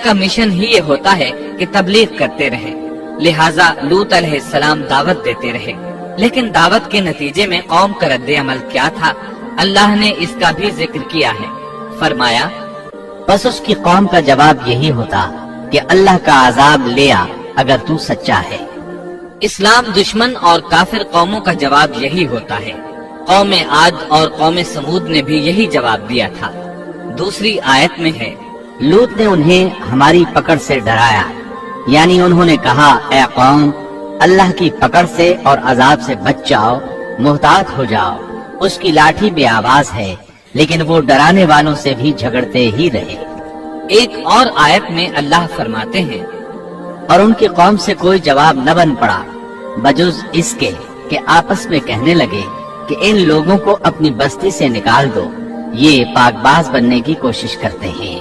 کا مشن ہی یہ ہوتا ہے کہ تبلیغ کرتے رہے، لہٰذا لوط علیہ السلام دعوت دیتے رہے، لیکن دعوت کے نتیجے میں قوم کا رد عمل کیا تھا اللہ نے اس کا بھی ذکر کیا ہے۔ فرمایا بس اس کی قوم کا جواب یہی ہوتا کہ اللہ کا عذاب لے آ اگر تو سچا ہے۔ اسلام دشمن اور کافر قوموں کا جواب یہی ہوتا ہے۔ قوم عاد اور قوم سمود نے بھی یہی جواب دیا تھا۔ دوسری آیت میں ہے لوط نے انہیں ہماری پکڑ سے ڈرایا، یعنی انہوں نے کہا اے قوم اللہ کی پکڑ سے اور عذاب سے بچ جاؤ، محتاط ہو جاؤ، اس کی لاٹھی بے آواز ہے، لیکن وہ ڈرانے والوں سے بھی جھگڑتے ہی رہے۔ ایک اور آیت میں اللہ فرماتے ہیں اور ان کی قوم سے کوئی جواب نہ بن پڑا بجز اس کے کہ آپس میں کہنے لگے کہ ان لوگوں کو اپنی بستی سے نکال دو، یہ پاک باز بننے کی کوشش کرتے ہیں۔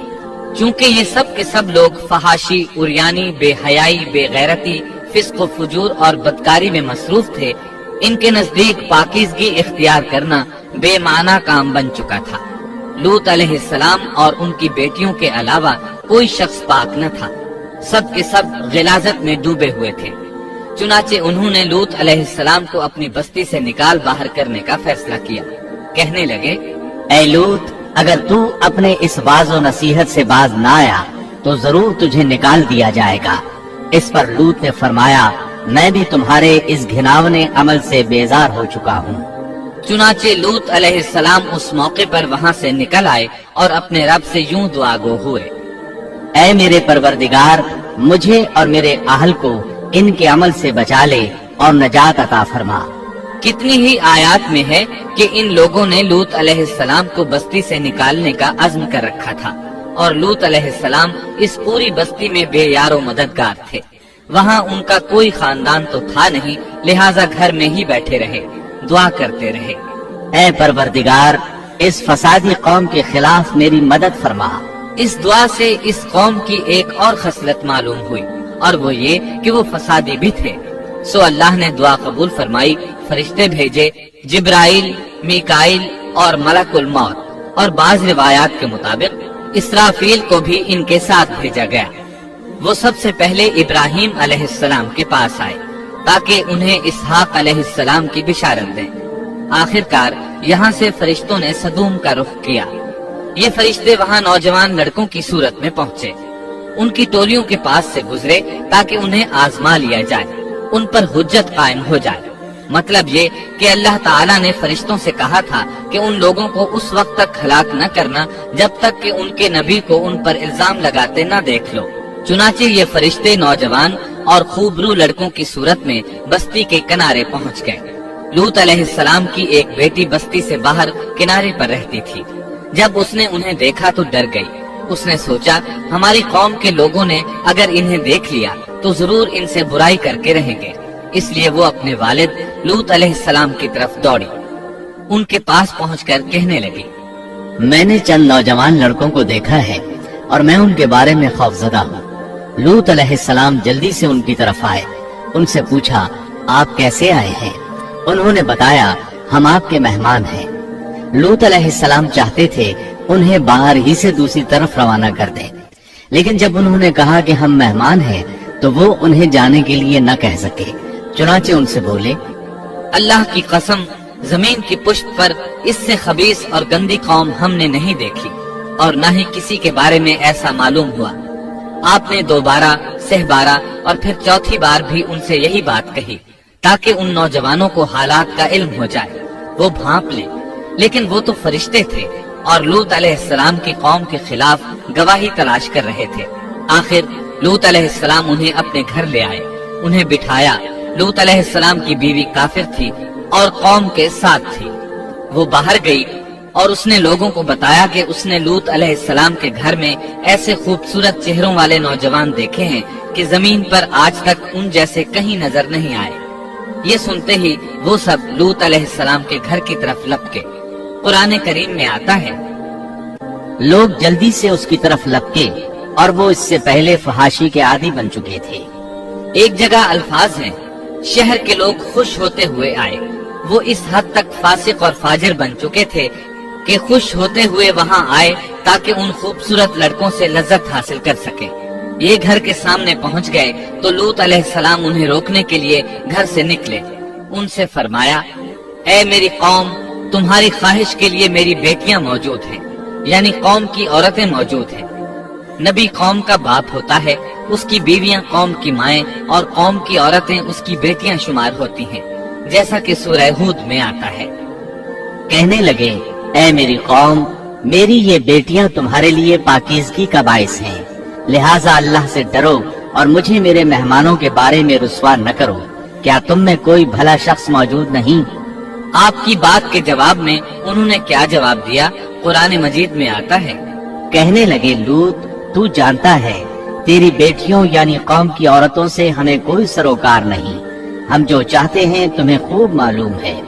چونکہ یہ سب کے سب لوگ فحاشی، عریانی، بے حیائی، بے غیرتی، فسق و فجور اور بدکاری میں مصروف تھے، ان کے نزدیک پاکیزگی اختیار کرنا بے معنی کام بن چکا تھا۔ لوط علیہ السلام اور ان کی بیٹیوں کے علاوہ کوئی شخص پاک نہ تھا، سب کے سب غلاظت میں ڈوبے ہوئے تھے۔ چنانچہ انہوں نے لوط علیہ السلام کو اپنی بستی سے نکال باہر کرنے کا فیصلہ کیا۔ کہنے لگے اے لوط اگر تو اپنے اس واعظ و نصیحت سے باز نہ آیا تو ضرور تجھے نکال دیا جائے گا۔ اس پر لوط نے فرمایا میں بھی تمہارے اس گھناونے عمل سے بیزار ہو چکا ہوں۔ چنانچہ لوط علیہ السلام اس موقع پر وہاں سے نکل آئے اور اپنے رب سے یوں دعا گو ہوئے اے میرے پروردگار مجھے اور میرے اہل کو ان کے عمل سے بچا لے اور نجات عطا فرما۔ کتنی ہی آیات میں ہے کہ ان لوگوں نے لوط علیہ السلام کو بستی سے نکالنے کا عزم کر رکھا تھا، اور لوط علیہ السلام اس پوری بستی میں بے یار و مددگار تھے۔ وہاں ان کا کوئی خاندان تو تھا نہیں، لہٰذا گھر میں ہی بیٹھے رہے، دعا کرتے رہے اے پروردگار اس فسادی قوم کے خلاف میری مدد فرما۔ اس دعا سے اس قوم کی ایک اور خصلت معلوم ہوئی، اور وہ یہ کہ وہ فسادی بھی تھے۔ سو اللہ نے دعا قبول فرمائی، فرشتے بھیجے، جبرائیل، میکائیل اور ملک الموت، اور بعض روایات کے مطابق اسرافیل کو بھی ان کے ساتھ بھیجا گیا۔ وہ سب سے پہلے ابراہیم علیہ السلام کے پاس آئے تاکہ انہیں اسحاق علیہ السلام کی بشارت دیں۔ آخرکار یہاں سے فرشتوں نے سدوم کا رخ کیا۔ یہ فرشتے وہاں نوجوان لڑکوں کی صورت میں پہنچے، ان کی ٹولیوں کے پاس سے گزرے تاکہ انہیں آزما لیا جائے، ان پر حجت قائم ہو جائے۔ مطلب یہ کہ اللہ تعالیٰ نے فرشتوں سے کہا تھا کہ ان لوگوں کو اس وقت تک ہلاک نہ کرنا جب تک کہ ان کے نبی کو ان پر الزام لگاتے نہ دیکھ لو۔ چنانچہ یہ فرشتے نوجوان اور خوبرو لڑکوں کی صورت میں بستی کے کنارے پہنچ گئے۔ لوط علیہ السلام کی ایک بیٹی بستی سے باہر کنارے پر رہتی تھی۔ جب اس نے انہیں دیکھا تو ڈر گئی۔ اس نے سوچا ہماری قوم کے لوگوں نے اگر انہیں دیکھ لیا تو ضرور ان سے برائی کر کے رہیں گے، اس لیے وہ اپنے والد لوط علیہ السلام کی طرف دوڑی، ان کے پاس پہنچ کر کہنے لگی میں نے چند نوجوان لڑکوں کو دیکھا ہے اور میں ان کے بارے میں خوفزدہ ہوں۔ لوط علیہ السلام جلدی سے ان کی طرف آئے، ان سے پوچھا آپ کیسے آئے ہیں؟ انہوں نے بتایا ہم آپ کے مہمان ہیں۔ لوط علیہ السلام چاہتے تھے انہیں باہر ہی سے دوسری طرف روانہ کر دیں، لیکن جب انہوں نے کہا کہ ہم مہمان ہیں تو وہ انہیں جانے کے لیے نہ کہہ سکے، چنانچہ ان سے بولے اللہ کی قسم زمین کی پشت پر اس سے خبیث اور گندی قوم ہم نے نہیں دیکھی، اور نہ ہی کسی کے بارے میں ایسا معلوم ہوا۔ آپ نے 2 بار، 6 بار اور پھر 4تھی بار بھی ان سے یہی بات کہی تاکہ ان نوجوانوں کو حالات کا علم ہو جائے، وہ بھانپ لیں، لیکن وہ تو فرشتے تھے اور لوط علیہ السلام کی قوم کے خلاف گواہی تلاش کر رہے تھے۔ آخر لوط علیہ السلام انہیں اپنے گھر لے آئے، انہیں بٹھایا۔ لوط علیہ السلام کی بیوی کافر تھی اور قوم کے ساتھ تھی۔ وہ باہر گئی اور اس نے لوگوں کو بتایا کہ اس نے لوط علیہ السلام کے گھر میں ایسے خوبصورت چہروں والے نوجوان دیکھے ہیں کہ زمین پر آج تک ان جیسے کہیں نظر نہیں آئے۔ یہ سنتے ہی وہ سب لوط علیہ السلام کے گھر کی طرف لپکے۔ قرآن کریم میں آتا ہے لوگ جلدی سے اس کی طرف لپکے اور وہ اس سے پہلے فحاشی کے عادی بن چکے تھے۔ ایک جگہ الفاظ ہیں شہر کے لوگ خوش ہوتے ہوئے آئے، وہ اس حد تک فاسق اور فاجر بن چکے تھے کہ خوش ہوتے ہوئے وہاں آئے تاکہ ان خوبصورت لڑکوں سے لذت حاصل کر سکے۔ یہ گھر کے سامنے پہنچ گئے تو لوط علیہ السلام انہیں روکنے کے لیے گھر سے نکلے۔ ان سے فرمایا، اے میری قوم، تمہاری خواہش کے لیے میری بیٹیاں موجود ہیں، یعنی قوم کی عورتیں موجود ہیں۔ نبی قوم کا باپ ہوتا ہے، اس کی بیویاں قوم کی مائیں اور قوم کی عورتیں اس کی بیٹیاں شمار ہوتی ہیں، جیسا کہ سورہ ہود میں آتا ہے۔ کہنے لگے، اے میری قوم، میری یہ بیٹیاں تمہارے لیے پاکیزگی کا باعث ہیں، لہٰذا اللہ سے ڈرو اور مجھے میرے مہمانوں کے بارے میں رسوا نہ کرو۔ کیا تم میں کوئی بھلا شخص موجود نہیں؟ آپ کی بات کے جواب میں انہوں نے کیا جواب دیا؟ قرآن مجید میں آتا ہے، کہنے لگے، لوط، تو جانتا ہے تیری بیٹیوں یعنی قوم کی عورتوں سے ہمیں کوئی سروکار نہیں، ہم جو چاہتے ہیں تمہیں خوب معلوم ہے۔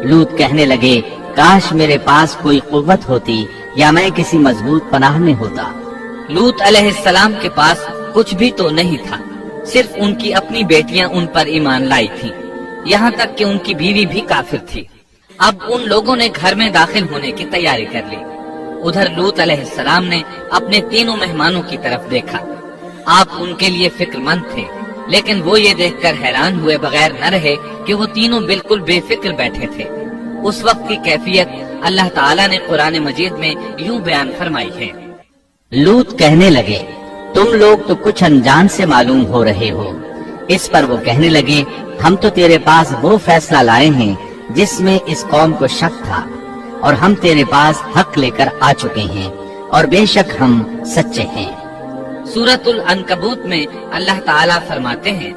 لوط کہنے لگے، کاش میرے پاس کوئی قوت ہوتی یا میں کسی مضبوط پناہ میں ہوتا۔ لوط علیہ السلام کے پاس کچھ بھی تو نہیں تھا، صرف ان کی اپنی بیٹیاں ان پر ایمان لائی تھی، یہاں تک کہ ان کی بیوی بھی کافر تھی۔ اب ان لوگوں نے گھر میں داخل ہونے کی تیاری کر لی۔ ادھر لوط علیہ السلام نے اپنے تینوں مہمانوں کی طرف دیکھا۔ آپ ان کے لیے فکر مند تھے، لیکن وہ یہ دیکھ کر حیران ہوئے بغیر نہ رہے کہ وہ تینوں بالکل بے فکر بیٹھے تھے۔ اس وقت کی کیفیت اللہ تعالیٰ نے قرآن مجید میں یوں بیان فرمائی ہے۔ لوط کہنے لگے، تم لوگ تو کچھ انجان سے معلوم ہو رہے ہو۔ اس پر وہ کہنے لگے، ہم تو تیرے پاس وہ فیصلہ لائے ہیں جس میں اس قوم کو شک تھا، اور ہم تیرے پاس حق لے کر آ چکے ہیں، اور بے شک ہم سچے ہیں۔ سورۃ العنکبوت میں اللہ تعالیٰ فرماتے ہیں،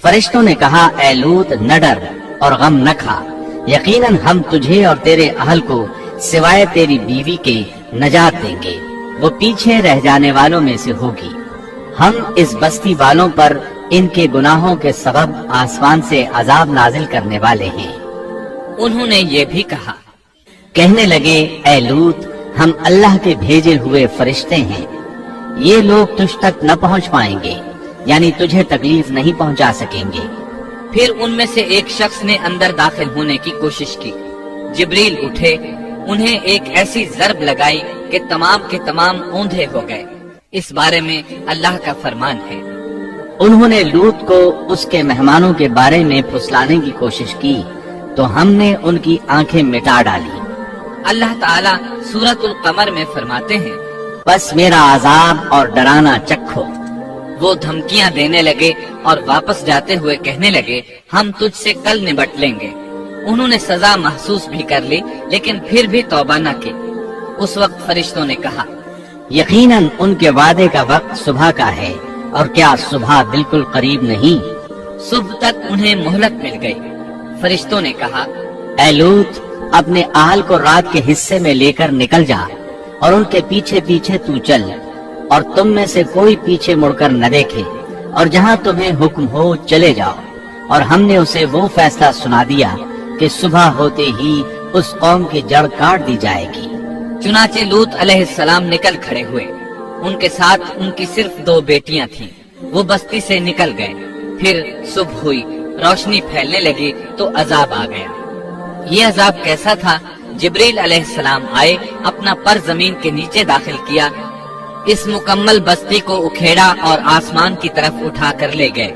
فرشتوں نے کہا، اے لوط، نہ ڈر اور غم نہ کھا، یقیناً ہم تجھے اور تیرے اہل کو سوائے تیری بیوی کے نجات دیں گے، وہ پیچھے رہ جانے والوں میں سے ہوگی۔ ہم اس بستی والوں پر ان کے گناہوں کے سبب آسمان سے عذاب نازل کرنے والے ہیں۔ انہوں نے یہ بھی کہا، کہنے لگے، اے لوط، ہم اللہ کے بھیجے ہوئے فرشتے ہیں، یہ لوگ تجھ تک نہ پہنچ پائیں گے، یعنی تجھے تکلیف نہیں پہنچا سکیں گے۔ پھر ان میں سے ایک شخص نے اندر داخل ہونے کی کوشش کی۔ جبریل اٹھے، انہیں ایک ایسی ضرب لگائی کہ تمام کے تمام اوندھے ہو گئے۔ اس بارے میں اللہ کا فرمان ہے، انہوں نے لوط کو اس کے مہمانوں کے بارے میں پھسلانے کی کوشش کی تو ہم نے ان کی آنکھیں مٹا ڈالی۔ اللہ تعالیٰ سورۃ القمر میں فرماتے ہیں، بس میرا عذاب اور ڈرانا چکھو۔ وہ دھمکیاں دینے لگے اور واپس جاتے ہوئے کہنے لگے، ہم تجھ سے کل نبٹ لیں گے۔ انہوں نے سزا محسوس بھی کر لی، لیکن پھر بھی توبہ نہ کی۔ اس وقت فرشتوں نے کہا، یقیناً ان کے وعدے کا وقت صبح کا ہے، اور کیا صبح بالکل قریب نہیں؟ صبح تک انہیں مہلت مل گئی۔ فرشتوں نے کہا، اے لوط، اپنے اہل کو رات کے حصے میں لے کر نکل جا، اور ان کے پیچھے پیچھے تو چل، اور تم میں سے کوئی پیچھے مڑ کر نہ دیکھے، اور جہاں تمہیں حکم ہو چلے جاؤ۔ اور ہم نے اسے وہ فیصلہ سنا دیا کہ صبح ہوتے ہی اس قوم کی جڑ کاٹ دی جائے گی۔ چنانچہ لوط علیہ السلام نکل کھڑے ہوئے، ان کے ساتھ ان کی صرف 2 بیٹیاں تھیں۔ وہ بستی سے نکل گئے۔ پھر صبح ہوئی، روشنی پھیلنے لگی تو عذاب آ گیا۔ یہ عذاب کیسا تھا؟ جبریل علیہ السلام آئے، اپنا پر زمین کے نیچے داخل کیا، اس مکمل بستی کو اکھیڑا اور آسمان کی طرف اٹھا کر لے گئے۔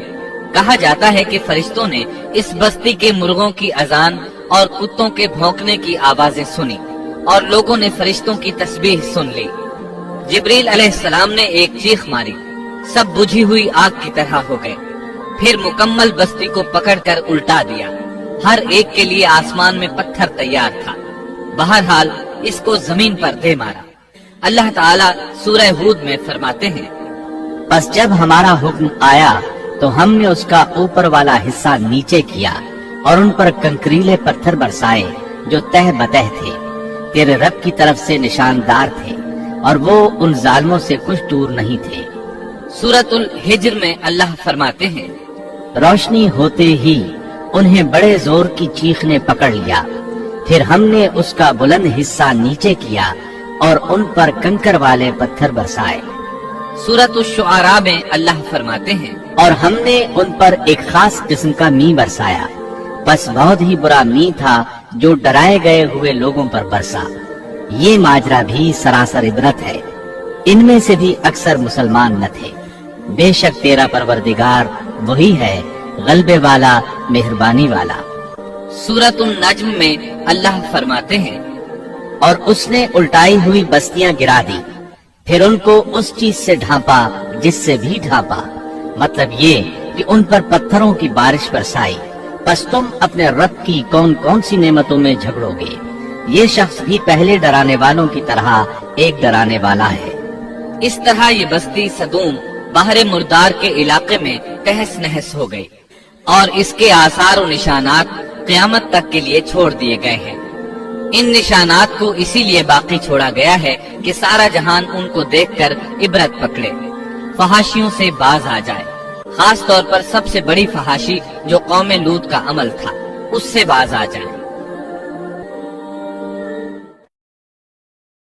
کہا جاتا ہے کہ فرشتوں نے اس بستی کے مرغوں کی اذان اور کتوں کے بھونکنے کی آوازیں سنی، اور لوگوں نے فرشتوں کی تسبیح سن لی۔ جبریل علیہ السلام نے ایک چیخ ماری، سب بجھی ہوئی آگ کی طرح ہو گئے۔ پھر مکمل بستی کو پکڑ کر الٹا دیا، ہر ایک کے لیے آسمان میں پتھر تیار تھا۔ بہرحال اس کو زمین پر دے مارا۔ اللہ تعالیٰ سورہ ہود میں فرماتے ہیں، بس جب ہمارا حکم آیا تو ہم نے اس کا اوپر والا حصہ نیچے کیا، اور ان پر کنکریلے پتھر برسائے جو تہ بتہ تھے، تیرے رب کی طرف سے نشاندار تھے، اور وہ ان ظالموں سے کچھ دور نہیں تھے۔ سورۃ الحجر میں اللہ فرماتے ہیں، روشنی ہوتے ہی انہیں بڑے زور کی چیخ نے پکڑ لیا، پھر ہم نے اس کا بلند حصہ نیچے کیا اور ان پر کنکر والے پتھر برسائے۔ سورۃ الشعراء میں اللہ فرماتے ہیں، اور ہم نے ان پر ایک خاص قسم کا می برسایا، بس بہت ہی برا می تھا جو ڈرائے گئے ہوئے لوگوں پر برسا۔ یہ ماجرا بھی سراسر عبرت ہے، ان میں سے بھی اکثر مسلمان نہ تھے۔ بے شک تیرا پروردگار وہی ہے غلبے والا مہربانی والا۔ سورۃ النجم میں اللہ فرماتے ہیں، اور اس نے الٹائی ہوئی بستیاں گرا دی، پھر ان کو اس چیز سے ڈھانپا جس سے بھی ڈھانپا، مطلب یہ کہ ان پر پتھروں کی بارش برسائی، پس تم اپنے رب کی کون کون سی نعمتوں میں جھگڑو گے۔ یہ شخص بھی پہلے ڈرانے والوں کی طرح ایک ڈرانے والا ہے۔ اس طرح یہ بستی سدوم بحر مردار کے علاقے میں تہس نہس ہو گئی، اور اس کے آثار و نشانات قیامت تک کے لیے چھوڑ دیے گئے ہیں۔ ان نشانات کو اسی لیے باقی چھوڑا گیا ہے کہ سارا جہان ان کو دیکھ کر عبرت پکڑے، فحاشیوں سے باز آ جائے، خاص طور پر سب سے بڑی فحاشی جو قوم لوط کا عمل تھا، اس سے باز آ جائے۔